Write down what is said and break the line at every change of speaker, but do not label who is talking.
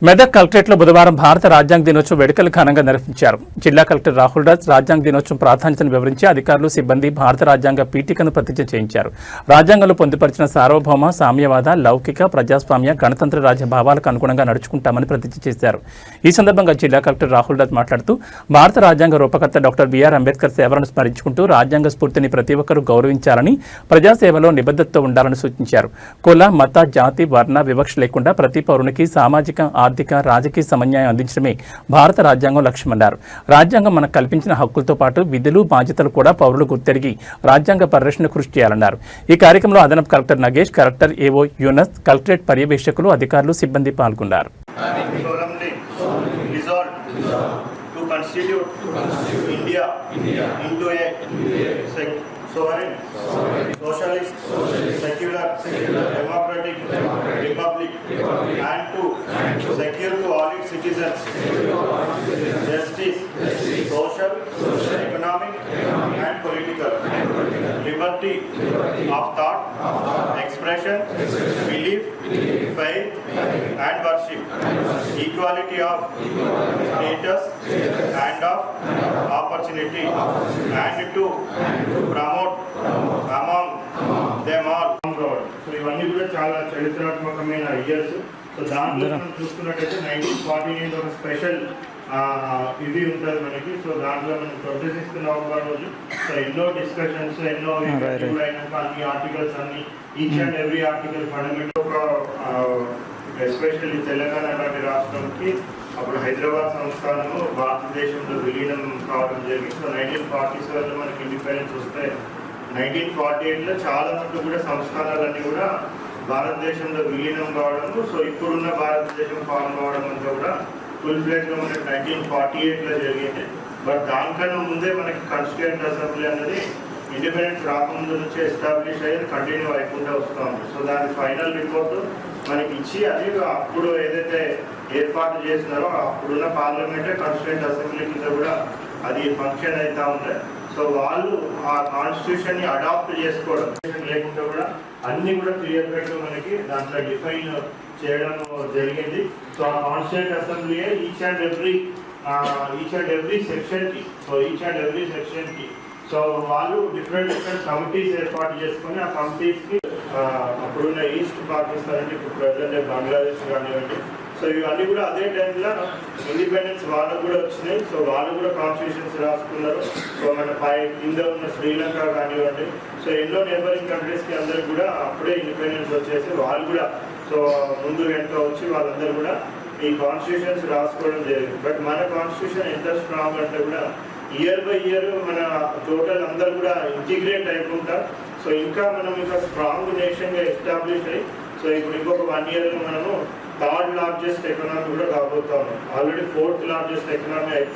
మెదక్ కలెక్టరేట్లో బుధవారం భారత రాజ్యాంగ దినోత్సవం వేడుకలు ఘనంగా నిర్వహించారు. జిల్లా కలెక్టర్ రాహుల్ రాజ్ రాజ్యాంగ దినోత్సవం ప్రాధాన్యతను వివరించి అధికారులు, సిబ్బంది భారత రాజ్యాంగ పీఠికను ప్రతిజ్ఞ చేయించారు. రాజ్యాంగంలో పొందుపరిచిన సార్వభౌమ, సామ్యవాద, లౌకిక, ప్రజాస్వామ్య, గణతంత్ర రాజ్య భావాలకు అనుగుణంగా నడుచుకుంటామని ప్రతిజ్ఞ చేశారు. ఈ సందర్భంగా జిల్లా కలెక్టర్ రాహుల్ రాజ్ మాట్లాడుతూ భారత రాజ్యాంగ రూపకర్త డాక్టర్ బిఆర్ అంబేద్కర్ సేవలను స్మరించుకుంటూ రాజ్యాంగ స్ఫూర్తిని ప్రతి ఒక్కరూ గౌరవించాలని, ప్రజాసేవలో నిబద్ధతతో ఉండాలని సూచించారు. కుల, మత, జాతి, వర్ణ వివక్ష లేకుండా ప్రతి పౌరునికి సామాజిక, ఆర్థిక, రాజకీయ సమన్యాయం అందించడమే భారత రాజ్యాంగం లక్ష్యమన్నారు. రాజ్యాంగం మనకు కల్పించిన హక్కులతో పాటు విధులు, బాధ్యతలు కూడా పౌరులు గుర్తెరిగి రాజ్యాంగ పరిరక్షణ కృషి చేయాలన్నారు. ఈ కార్యక్రమంలో అదనపు కలెక్టర్ నగేష్, కలెక్టర్ ఏవో యూనస్, కలెక్టరేట్ పర్యవేక్షకులు, అధికారులు, సిబ్బంది పాల్గొన్నారు.
Sovereign, socialist, secular, democratic republic, and to secure to all its citizens justice, social, economic, and political liberty of thought, expression, belief, faith, and worship, equality of status and of opportunity, and to promote among them all. So ఇవన్నీ కూడా చాలా చరిత్రాత్మకమైన years. So దాంట్లో మనం చూసుకున్నట్టయితే 1949 ఒక special ఇది ఉంటుంది మనకి. సో దాంట్లో మనం 26 నవంబర్ రోజు సో ఎన్నో డిస్కషన్స్, ఎన్నో అయినాక అన్ని ఆర్టికల్స్ అన్ని each and every article fundamental ఒక ఎస్పెషల్లీ తెలంగాణ లాంటి రాష్ట్రంకి అప్పుడు హైదరాబాద్ సంస్థానము భారతదేశంలో విలీనం కావడం జరిగింది. సో 1947లో మనకి ఇండిపెండెన్స్ వస్తే 1948లో చాలా మటుకు కూడా సంస్థానాలన్నీ కూడా భారతదేశంలో విలీనం కావడము. సో ఇప్పుడున్న భారతదేశం ఫామ్ కావడం అంతా కూడా ఫుల్ ఫ్లెడ్జ్గా మనకి 1948లో జరిగింది. బట్ దానికన్నా ముందే మనకి కాన్స్టిట్యూయెంట్ అసెంబ్లీ అనేది ఇండిపెండెన్స్ రాకముందు నుంచి ఎస్టాబ్లిష్ అయ్యేది కంటిన్యూ అయిపోతూ వస్తూ ఉంది. సో దాని ఫైనల్ రిపోర్టు మనకి ఇచ్చి అది అప్పుడు ఏదైతే ఏర్పాటు చేసినారో అప్పుడున్న పార్లమెంటే కాన్స్టిట్యూయెంట్ అసెంబ్లీ కింద కూడా అది ఫంక్షన్ అవుతూ ఉంటాయి. సో వాళ్ళు ఆ కాన్స్టిట్యూషన్ని అడాప్ట్ చేసుకోవడం లేకుండా కూడా అన్ని కూడా క్లియర్ కట్గా మనకి దాంట్లో డిఫైన్ చేయడం జరిగింది. సో ఆ కాన్స్టిట్యూయెంట్ అసెంబ్లీయే ఈచ్ అండ్ ఎవ్రీ సెక్షన్కి సో వాళ్ళు డిఫరెంట్ కమిటీస్ ఏర్పాటు చేసుకొని ఆ కమిటీస్కి అప్పుడున్న ఈస్ట్ పాకిస్తాన్ అంటే ఇప్పుడు ప్రజెంట్ బంగ్లాదేశ్ కానివ్వండి. సో ఇవన్నీ కూడా అదే టైంలో ఇండిపెండెన్స్ వాళ్ళకు కూడా వచ్చినాయి. సో వాళ్ళు కూడా కాన్స్టిట్యూషన్స్ రాసుకున్నారు. సో మన కింద ఉన్న శ్రీలంక కానివ్వండి, సో ఎన్నో నేబరింగ్ కంట్రీస్కి అందరికి కూడా అప్పుడే ఇండిపెండెన్స్ వచ్చేసి వాళ్ళు కూడా సో ముందు వెనుక వచ్చి వాళ్ళందరూ కూడా ఈ కాన్స్టిట్యూషన్స్ రాసుకోవడం జరిగింది. బట్ మన కాన్స్టిట్యూషన్ ఎంత స్ట్రాంగ్ అంటే కూడా ఇయర్ బై ఇయర్ మన టోటల్ అందరూ కూడా ఇంటిగ్రేట్ అయిపోతారు. సో ఇంకా మనం ఇంకా స్ట్రాంగ్ నేషన్గా ఎస్టాబ్లిష్ అయ్యి సో ఇప్పుడు ఇంకొక 1 ఇయర్లో మనము 3rd లార్జెస్ట్ ఎకనామీ కూడా కాబోతా ఉన్నాం. ఆల్రెడీ 4th లార్జెస్ట్ ఎకనామీ అయిపోయింది.